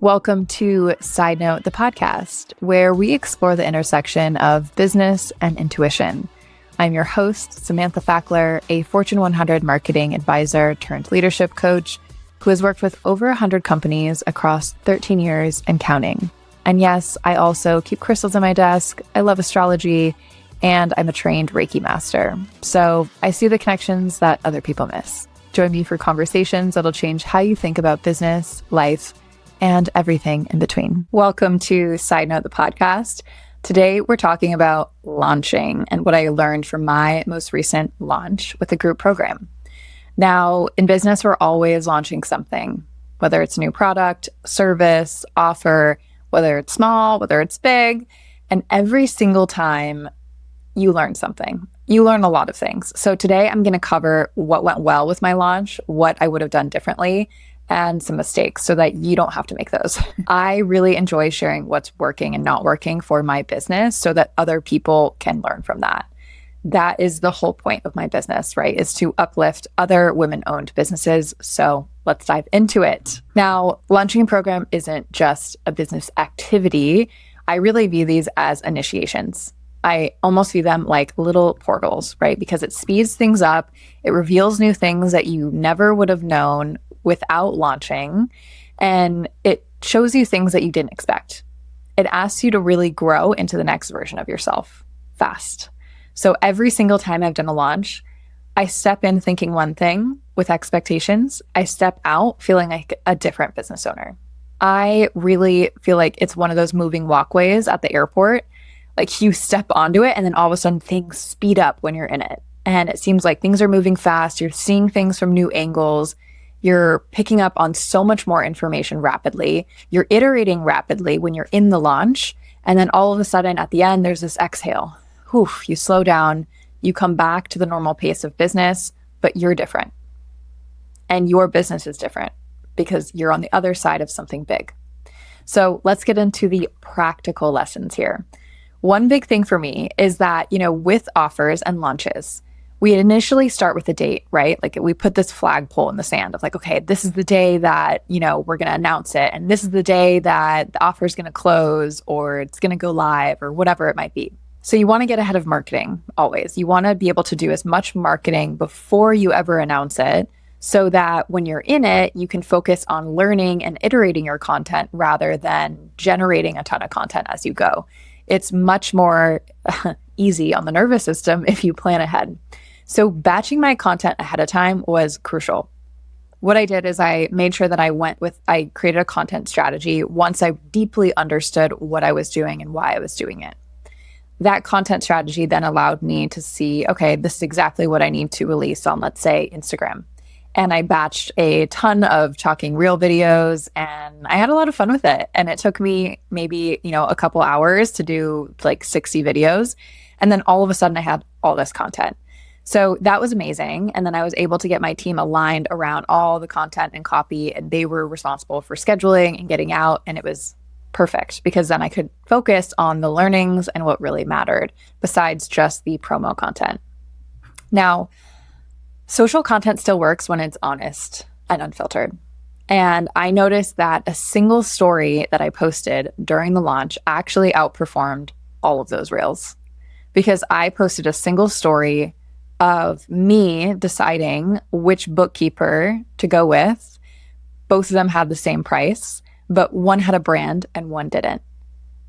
Welcome to Side Note, the podcast, where we explore the intersection of business and intuition. I'm your host, Samantha Fackler, a Fortune 100 marketing advisor turned leadership coach who has worked with over 100 companies across 13 years and counting. And yes, I also keep crystals on my desk. I love astrology, and I'm a trained Reiki master. So I see the connections that other people miss. Join me for conversations that'll change how you think about business, life, and everything in between. Welcome to Side Note, the podcast. Today, we're talking about launching and what I learned from my most recent launch with a group program. Now, in business, we're always launching something, whether it's a new product, service, offer, whether it's small, whether it's big, and every single time you learn something. You learn a lot of things. So today I'm going to cover what went well with my launch, what I would have done differently, and some mistakes so that you don't have to make those. I really enjoy sharing what's working and not working for my business so that other people can learn from that. That is the whole point of my business, right? Is to uplift other women-owned businesses. So let's dive into it. Now, launching a program isn't just a business activity. I really view these as initiations. I almost view them like little portals, right? Because it speeds things up. It reveals new things that you never would have known without launching. And it shows you things that you didn't expect. It asks you to really grow into the next version of yourself fast. So every single time I've done a launch, I step in thinking one thing with expectations. I step out feeling like a different business owner. I really feel like it's one of those moving walkways at the airport. Like you step onto it and then all of a sudden things speed up when you're in it. And it seems like things are moving fast. You're seeing things from new angles. You're picking up on so much more information rapidly. You're iterating rapidly when you're in the launch. And then all of a sudden at the end, there's this exhale. Whew, you slow down. You come back to the normal pace of business, but you're different. And your business is different because you're on the other side of something big. So let's get into the practical lessons here. One big thing for me is that, with offers and launches, we initially start with a date, right? Like we put this flagpole in the sand of like, okay, this is the day that, we're going to announce it. And this is the day that the offer is going to close or it's going to go live or whatever it might be. So you want to get ahead of marketing always. You want to be able to do as much marketing before you ever announce it so that when you're in it, you can focus on learning and iterating your content rather than generating a ton of content as you go. It's much more easy on the nervous system if you plan ahead. So batching my content ahead of time was crucial. What I did is I made sure that I created a content strategy once I deeply understood what I was doing and why I was doing it. That content strategy then allowed me to see, okay, this is exactly what I need to release on, let's say, Instagram. And I batched a ton of talking real videos and I had a lot of fun with it. And it took me maybe, a couple hours to do like 60 videos. And then all of a sudden I had all this content. So that was amazing. And then I was able to get my team aligned around all the content and copy, and they were responsible for scheduling and getting out. And it was perfect because then I could focus on the learnings and what really mattered besides just the promo content. Now, social content still works when it's honest and unfiltered. And I noticed that a single story that I posted during the launch actually outperformed all of those reels because I posted a single story of me deciding which bookkeeper to go with. Both of them had the same price, but one had a brand and one didn't.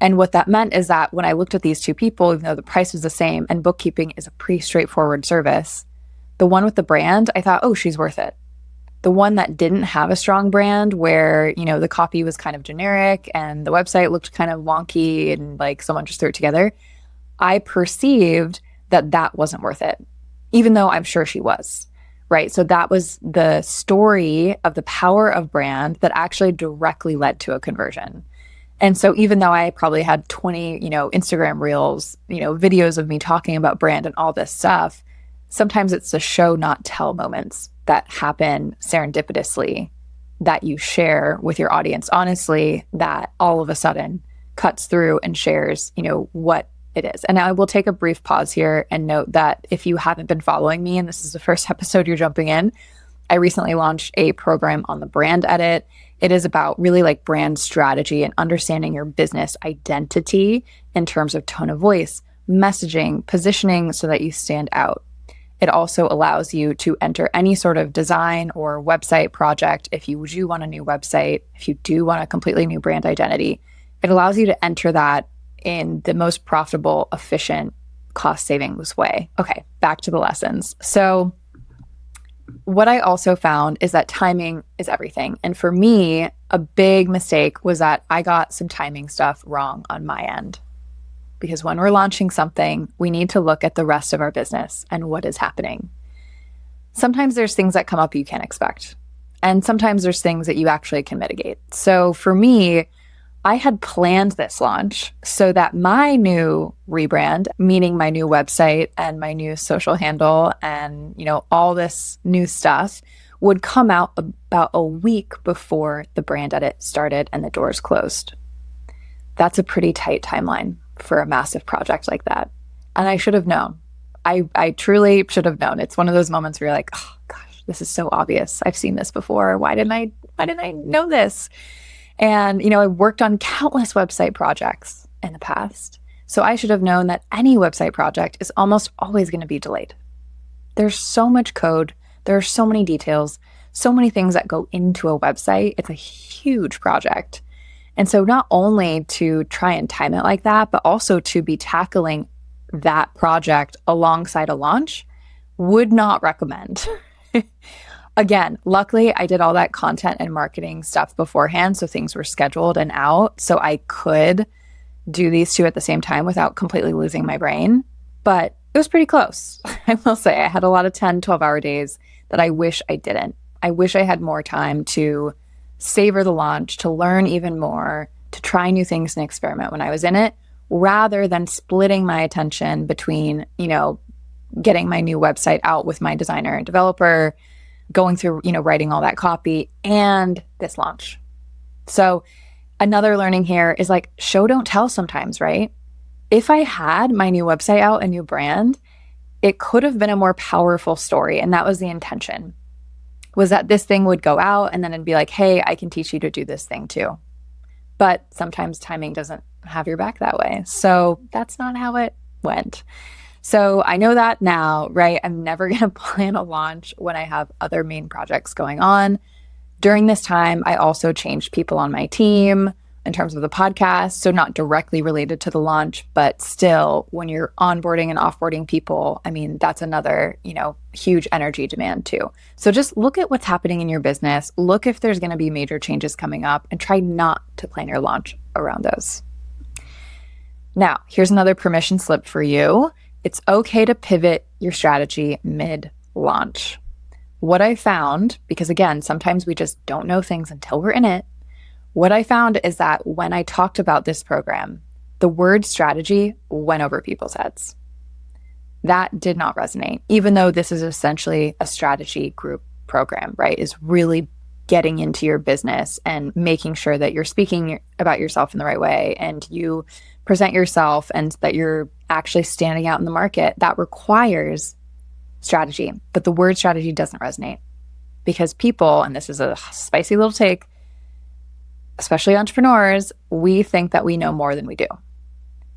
And what that meant is that when I looked at these two people, even though the price was the same and bookkeeping is a pretty straightforward service, the one with the brand, I thought, oh, she's worth it. The one that didn't have a strong brand where, the copy was kind of generic and the website looked kind of wonky and like someone just threw it together, I perceived that wasn't worth it, even though I'm sure she was, right? So that was the story of the power of brand that actually directly led to a conversion. And so even though I probably had 20, Instagram reels, videos of me talking about brand and all this stuff, sometimes it's the show, not tell moments that happen serendipitously that you share with your audience honestly that all of a sudden cuts through and shares, what it is. And I will take a brief pause here and note that if you haven't been following me and this is the first episode you're jumping in, I recently launched a program on the brand edit. It is about really like brand strategy and understanding your business identity in terms of tone of voice, messaging, positioning so that you stand out. It also allows you to enter any sort of design or website project. If you do want a new website, if you do want a completely new brand identity, it allows you to enter that in the most profitable, efficient, cost savings way. Okay, back to the lessons. So what I also found is that timing is everything. And for me, a big mistake was that I got some timing stuff wrong on my end. Because when we're launching something, we need to look at the rest of our business and what is happening. Sometimes there's things that come up you can't expect. And sometimes there's things that you actually can mitigate. So for me, I had planned this launch so that my new rebrand, meaning my new website and my new social handle and, all this new stuff would come out about a week before the brand edit started and the doors closed. That's a pretty tight timeline for a massive project like that. And I should have known. I truly should have known. It's one of those moments where you're like, oh gosh, this is so obvious. I've seen this before. Why didn't I know this? And, I worked on countless website projects in the past. So I should have known that any website project is almost always going to be delayed. There's so much code. There are so many details, so many things that go into a website. It's a huge project. And so not only to try and time it like that, but also to be tackling that project alongside a launch, would not recommend. Again, luckily I did all that content and marketing stuff beforehand, so things were scheduled and out, so I could do these two at the same time without completely losing my brain. But it was pretty close. I will say I had a lot of 10, 12-hour days that I wish I didn't. I wish I had more time to savor the launch, to learn even more, to try new things and experiment when I was in it, rather than splitting my attention between, getting my new website out with my designer and developer, going through, writing all that copy, and this launch. So another learning here is like show, don't tell sometimes, right? If I had my new website out, a new brand, it could have been a more powerful story. And that was the intention, was that this thing would go out and then it'd be like, hey, I can teach you to do this thing too. But sometimes timing doesn't have your back that way. So that's not how it went. So I know that now, right? I'm never going to plan a launch when I have other main projects going on. During this time, I also changed people on my team in terms of the podcast. So not directly related to the launch, but still when you're onboarding and offboarding people, that's another, huge energy demand too. So just look at what's happening in your business. Look if there's going to be major changes coming up and try not to plan your launch around those. Now, here's another permission slip for you. It's okay to pivot your strategy mid-launch. What I found, because again, sometimes we just don't know things until we're in it, what I found is that when I talked about this program, the word strategy went over people's heads. That did not resonate, even though this is essentially a strategy group program, right? Is really getting into your business and making sure that you're speaking about yourself in the right way and you present yourself and that you're actually standing out in the market. That requires strategy, but the word strategy doesn't resonate because people, and this is a spicy little take, especially entrepreneurs, we think that we know more than we do.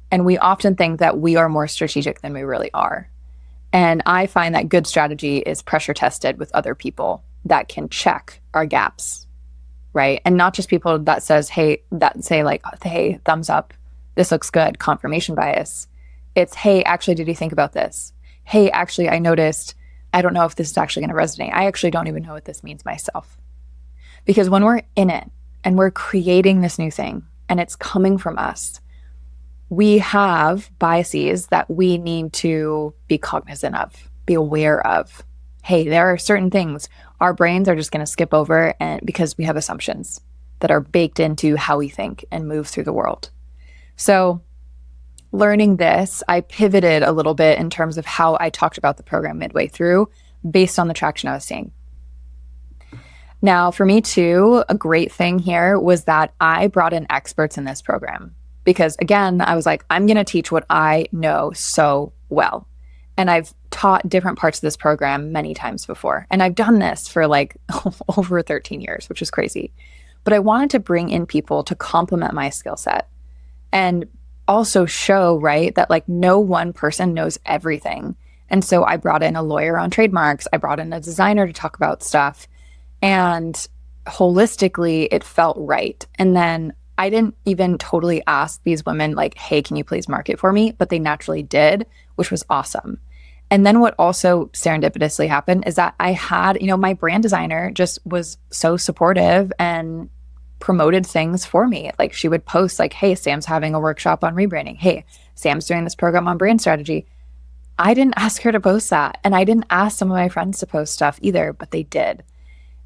And we often think that we are more strategic than we really are. And I find that good strategy is pressure tested with other people that can check our gaps, right? And not just people that say like, hey, thumbs up, this looks good, confirmation bias. It's, hey, actually, did you think about this? Hey, actually, I noticed, I don't know if this is actually going to resonate. I actually don't even know what this means myself. Because when we're in it and we're creating this new thing and it's coming from us, we have biases that we need to be cognizant of, be aware of. Hey, there are certain things our brains are just going to skip over and because we have assumptions that are baked into how we think and move through the world. So learning this, I pivoted a little bit in terms of how I talked about the program midway through based on the traction I was seeing. Now, for me too, a great thing here was that I brought in experts in this program because again, I was like, I'm going to teach what I know so well. And I've taught different parts of this program many times before. And I've done this for like over 13 years, which is crazy. but I wanted to bring in people to complement my skill set and also show, right, that like no one person knows everything. And so I brought in a lawyer on trademarks. I brought in a designer to talk about stuff. And holistically, it felt right. And then I didn't even totally ask these women, like, hey, can you please market for me? But they naturally did, which was awesome. And then what also serendipitously happened is that I had, my brand designer just was so supportive and promoted things for me. Like she would post like, hey, Sam's having a workshop on rebranding. Hey, Sam's doing this program on brand strategy. I didn't ask her to post that. And I didn't ask some of my friends to post stuff either, but they did.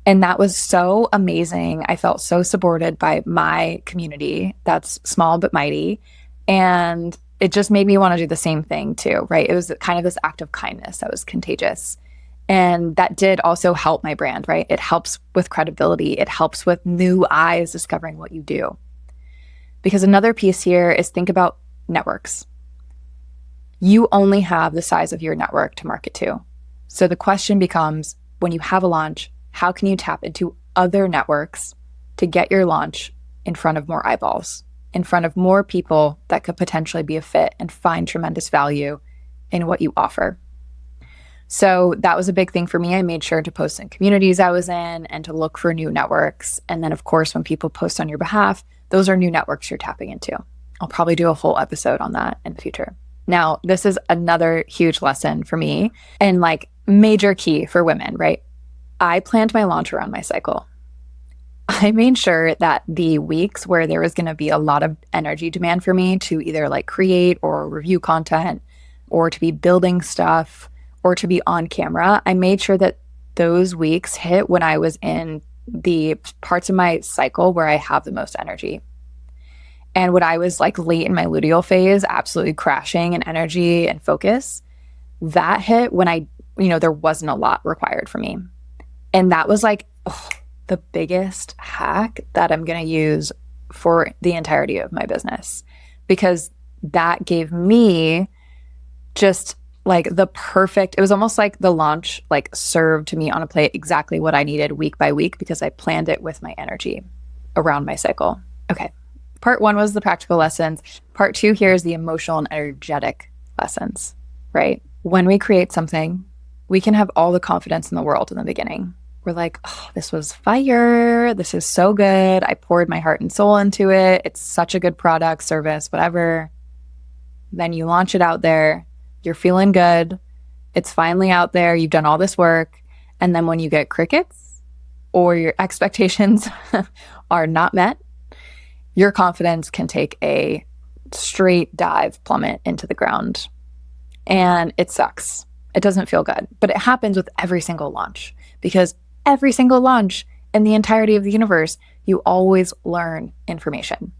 And that was so amazing. I felt so supported by my community that's small but mighty. And it just made me want to do the same thing too, right? It was kind of this act of kindness that was contagious. And that did also help my brand, right? It helps with credibility. It helps with new eyes discovering what you do. Because another piece here is think about networks. You only have the size of your network to market to. So the question becomes, when you have a launch, how can you tap into other networks to get your launch in front of more eyeballs, in front of more people that could potentially be a fit and find tremendous value in what you offer? So that was a big thing for me. I made sure to post in communities I was in and to look for new networks. And then, of course, when people post on your behalf, those are new networks you're tapping into. I'll probably do a whole episode on that in the future. Now, this is another huge lesson for me and like major key for women, right? I planned my launch around my cycle. I made sure that the weeks where there was going to be a lot of energy demand for me to either like create or review content or to be building stuff or to be on camera, I made sure that those weeks hit when I was in the parts of my cycle where I have the most energy. And when I was like late in my luteal phase, absolutely crashing in energy and focus, that hit when there wasn't a lot required for me. And that was like the biggest hack that I'm going to use for the entirety of my business, because that gave me just like it was almost like the launch like served me on a plate exactly what I needed week by week because I planned it with my energy around my cycle. Okay. Part 1 was the practical lessons. Part 2 here is the emotional and energetic lessons, right? When we create something, we can have all the confidence in the world in the beginning. We're like, oh, this was fire. This is so good. I poured my heart and soul into it. It's such a good product, service, whatever. Then you launch it out there. You're feeling good. It's finally out there. You've done all this work. And then when you get crickets or your expectations are not met, your confidence can take a straight dive plummet into the ground. And it sucks. It doesn't feel good. But it happens with every single launch, because every single launch in the entirety of the universe, you always learn information.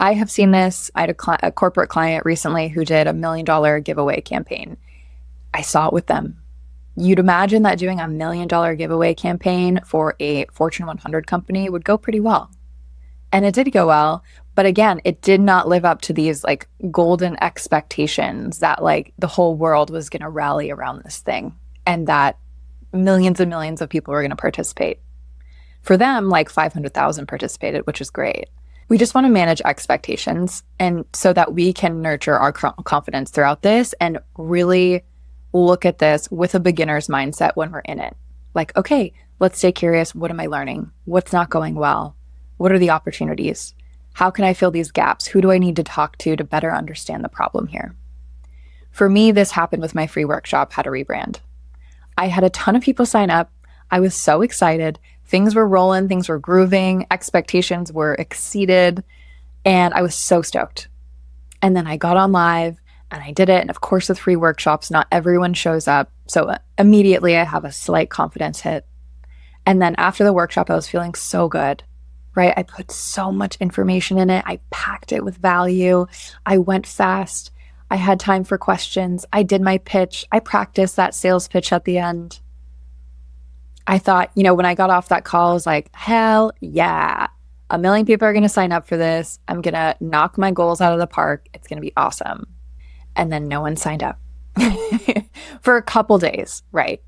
I have seen this. I had a corporate client recently who did a $1 million giveaway campaign. I saw it with them. You'd imagine that doing a $1 million giveaway campaign for a Fortune 100 company would go pretty well. And it did go well. But again, it did not live up to these like golden expectations that like the whole world was going to rally around this thing and that millions and millions of people were going to participate. For them, like 500,000 participated, which is great. We just want to manage expectations, and so that we can nurture our confidence throughout this and really look at this with a beginner's mindset when we're in it. Like, okay, let's stay curious. What am I learning? What's not going well? What are the opportunities? How can I fill these gaps? Who do I need to talk to better understand the problem here? For me, this happened with my free workshop, How to Rebrand. I had a ton of people sign up. I was so excited. Things were rolling, things were grooving, expectations were exceeded, and I was so stoked. And then I got on live and I did it. And of course, with free workshops, not everyone shows up. So immediately I have a slight confidence hit. And then after the workshop, I was feeling so good, right? I put so much information in it. I packed it with value. I went fast. I had time for questions. I did my pitch. I practiced that sales pitch at the end. I thought, when I got off that call, I was like, hell yeah, 1 million people are going to sign up for this. I'm going to knock my goals out of the park. It's going to be awesome. And then no one signed up for a couple days, right?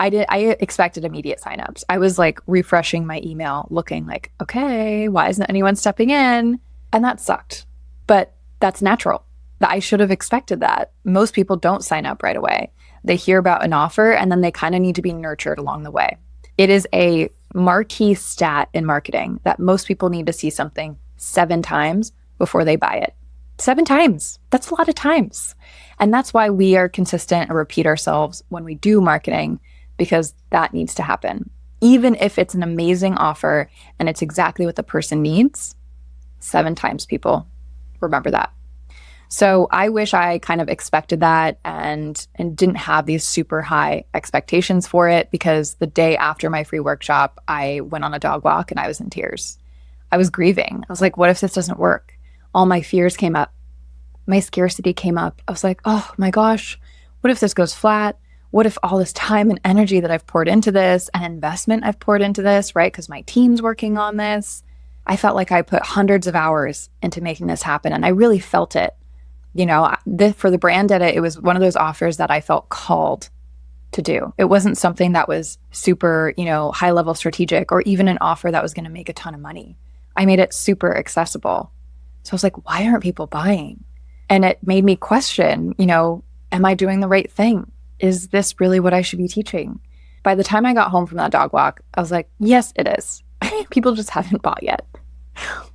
I expected immediate signups. I was like refreshing my email, looking like, okay, why isn't anyone stepping in? And that sucked. But that's natural. I should have expected that. Most people don't sign up right away. They hear about an offer and then they kind of need to be nurtured along the way. It is a marquee stat in marketing that most people need to see something 7 times before they buy it. 7 times. That's a lot of times. And that's why we are consistent and repeat ourselves when we do marketing, because that needs to happen. Even if it's an amazing offer and it's exactly what the person needs, 7 times, people. Remember that. So I wish I kind of expected that and didn't have these super high expectations for it, because the day after my free workshop, I went on a dog walk and I was in tears. I was grieving. I was like, what if this doesn't work? All my fears came up. My scarcity came up. I was like, oh my gosh, what if this goes flat? What if all this time and energy that I've poured into this and investment I've poured into this, right? Because my team's working on this. I felt like I put hundreds of hours into making this happen, and I really felt it. You know, for the brand edit, it was one of those offers that I felt called to do. It wasn't something that was super, high level strategic, or even an offer that was going to make a ton of money. I made it super accessible. So I was like, why aren't people buying? And it made me question, am I doing the right thing? Is this really what I should be teaching? By the time I got home from that dog walk, I was like, yes, it is. People just haven't bought yet.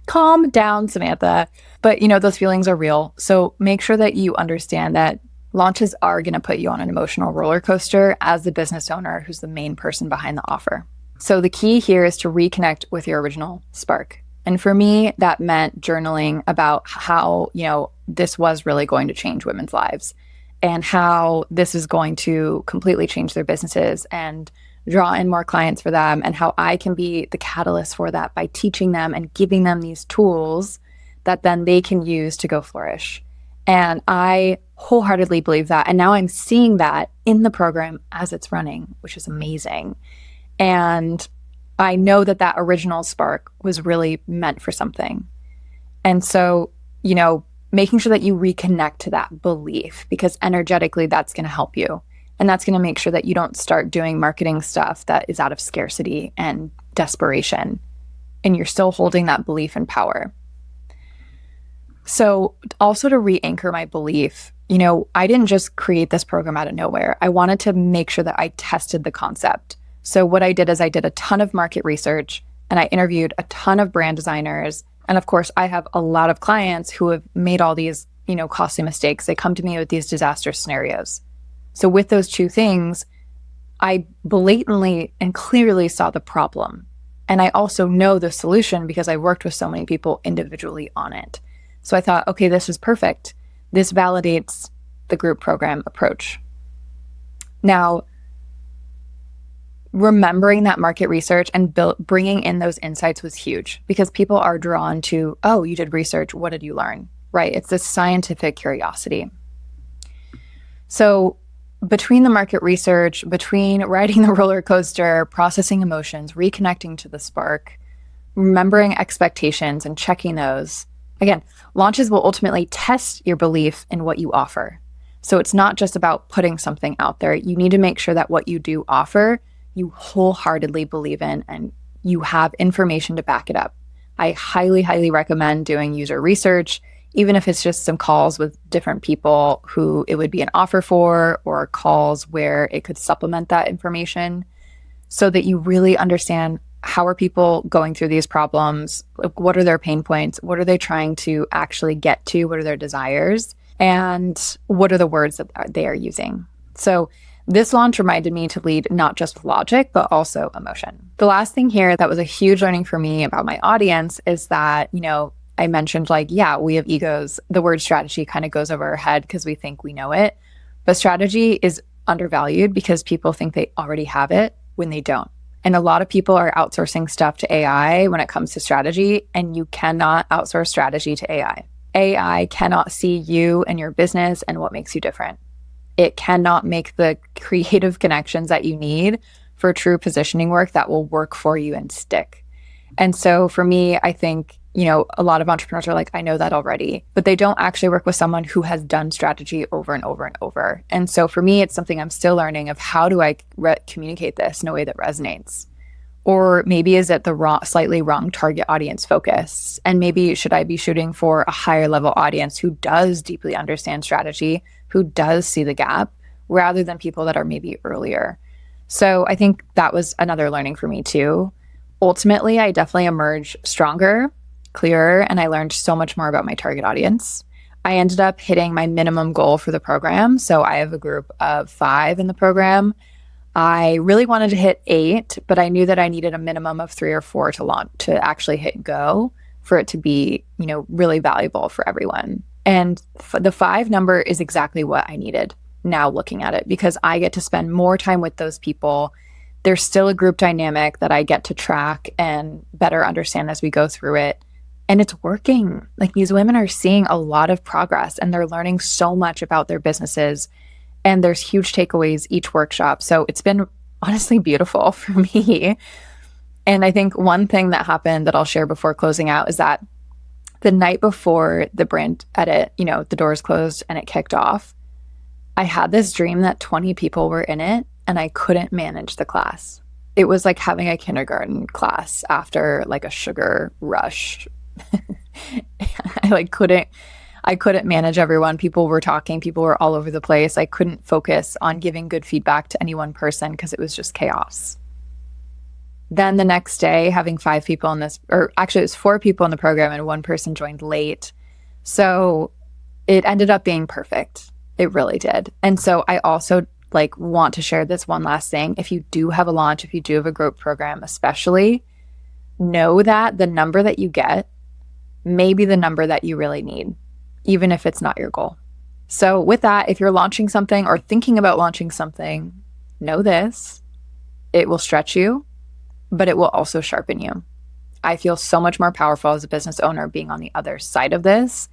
Calm down, Samantha. But, those feelings are real. So make sure that you understand that launches are going to put you on an emotional roller coaster as the business owner who's the main person behind the offer. So the key here is to reconnect with your original spark. And for me, that meant journaling about how, this was really going to change women's lives, and how this is going to completely change their businesses and draw in more clients for them, and how I can be the catalyst for that by teaching them and giving them these tools that then they can use to go flourish. And I wholeheartedly believe that. And now I'm seeing that in the program as it's running, which is amazing. And I know that that original spark was really meant for something. And so, making sure that you reconnect to that belief, because energetically that's going to help you. And that's going to make sure that you don't start doing marketing stuff that is out of scarcity and desperation, and you're still holding that belief and power. So also to re-anchor my belief, I didn't just create this program out of nowhere. I wanted to make sure that I tested the concept. So what I did is I did a ton of market research, and I interviewed a ton of brand designers. And of course, I have a lot of clients who have made all these, costly mistakes. They come to me with these disaster scenarios. So with those 2 things, I blatantly and clearly saw the problem. And I also know the solution because I worked with so many people individually on it. So I thought, okay, this is perfect. This validates the group program approach. Now, remembering that market research and bringing in those insights was huge, because people are drawn to, oh, you did research. What did you learn? Right? It's this scientific curiosity. So between the market research, between riding the roller coaster, processing emotions, reconnecting to the spark, remembering expectations and checking those, again, launches will ultimately test your belief in what you offer. So it's not just about putting something out there. You need to make sure that what you do offer, you wholeheartedly believe in, and you have information to back it up. I highly, highly recommend doing user research, even if it's just some calls with different people who it would be an offer for, or calls where it could supplement that information, so that you really understand how are people going through these problems, like what are their pain points, what are they trying to actually get to, what are their desires, and what are the words that they are using. So this launch reminded me to lead not just with logic, but also emotion. The last thing here that was a huge learning for me about my audience is that, I mentioned we have egos. The word strategy kind of goes over our head because we think we know it. But strategy is undervalued because people think they already have it when they don't. And a lot of people are outsourcing stuff to AI when it comes to strategy, and you cannot outsource strategy to AI. AI cannot see you and your business and what makes you different. It cannot make the creative connections that you need for true positioning work that will work for you and stick. And so for me, I think a lot of entrepreneurs are like, I know that already, but they don't actually work with someone who has done strategy over and over and over. And so for me, it's something I'm still learning of how do I communicate this in a way that resonates? Or maybe is it the slightly wrong target audience focus? And maybe should I be shooting for a higher level audience who does deeply understand strategy, who does see the gap, rather than people that are maybe earlier? So I think that was another learning for me too. Ultimately, I definitely emerged stronger, clearer, and I learned so much more about my target audience. I ended up hitting my minimum goal for the program. So I have a group of 5 in the program. I really wanted to hit 8, but I knew that I needed a minimum of 3 or 4 to launch, to actually hit go, for it to be, really valuable for everyone. And the 5 number is exactly what I needed now looking at it, because I get to spend more time with those people. There's still a group dynamic that I get to track and better understand as we go through it. And it's working. Like, these women are seeing a lot of progress and they're learning so much about their businesses. And there's huge takeaways each workshop. So it's been honestly beautiful for me. And I think one thing that happened that I'll share before closing out is that the night before the brand edit, the doors closed and it kicked off, I had this dream that 20 people were in it and I couldn't manage the class. It was like having a kindergarten class after like a sugar rush. I couldn't manage everyone. People were talking, people were all over the place. I couldn't focus on giving good feedback to any one person because it was just chaos. Then the next day, having 5 people in this, or actually it was 4 people in the program and 1 person joined late. So it ended up being perfect. It really did. And so I also want to share this one last thing. If you do have a launch, if you do have a group program, especially, know that the number that you get may be the number that you really need, even if it's not your goal. So with that, if you're launching something or thinking about launching something, know this: it will stretch you, but it will also sharpen you. I feel so much more powerful as a business owner being on the other side of this.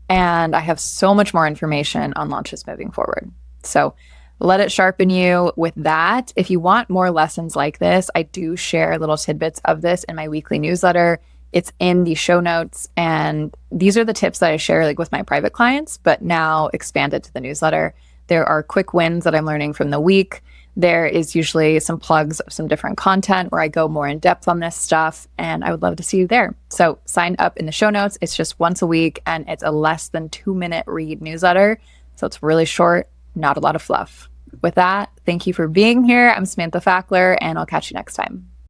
And I have so much more information on launches moving forward. So let it sharpen you with that. If you want more lessons like this, I do share little tidbits of this in my weekly newsletter. It's in the show notes. And these are the tips that I share with my private clients, but now expanded to the newsletter. There are quick wins that I'm learning from the week. There is usually some plugs of some different content where I go more in depth on this stuff, and I would love to see you there. So sign up in the show notes. It's just once a week, and it's a less than 2-minute read newsletter. So it's really short, not a lot of fluff. With that, thank you for being here. I'm Samantha Fackler, and I'll catch you next time.